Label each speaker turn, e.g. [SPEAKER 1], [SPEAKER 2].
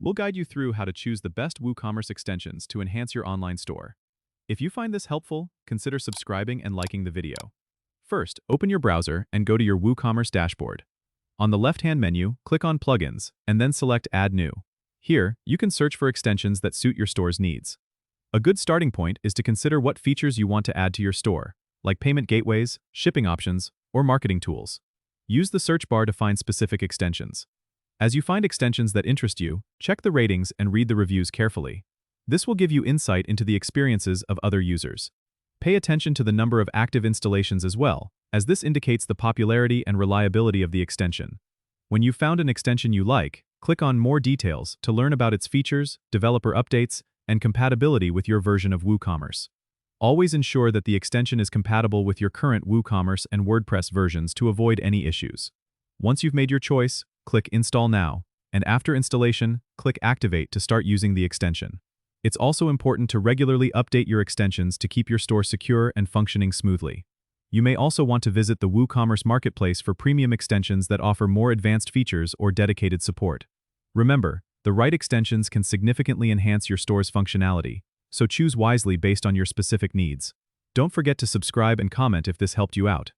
[SPEAKER 1] we'll guide you through how to choose the best WooCommerce extensions to enhance your online store. If you find this helpful, consider subscribing and liking the video. First, open your browser and go to your WooCommerce dashboard. On the left-hand menu, click on Plugins, and then select Add New. Here, you can search for extensions that suit your store's needs. A good starting point is to consider what features you want to add to your store, like payment gateways, shipping options, or marketing tools. Use the search bar to find specific extensions. As you find extensions that interest you, check the ratings and read the reviews carefully. This will give you insight into the experiences of other users. Pay attention to the number of active installations as well, as this indicates the popularity and reliability of the extension. When you've found an extension you like, click on More Details to learn about its features, developer updates, and compatibility with your version of WooCommerce. Always ensure that the extension is compatible with your current WooCommerce and WordPress versions to avoid any issues. Once you've made your choice, click Install Now, and after installation, click Activate to start using the extension. It's also important to regularly update your extensions to keep your store secure and functioning smoothly. You may also want to visit the WooCommerce Marketplace for premium extensions that offer more advanced features or dedicated support. Remember, the right extensions can significantly enhance your store's functionality, so choose wisely based on your specific needs. Don't forget to subscribe and comment if this helped you out.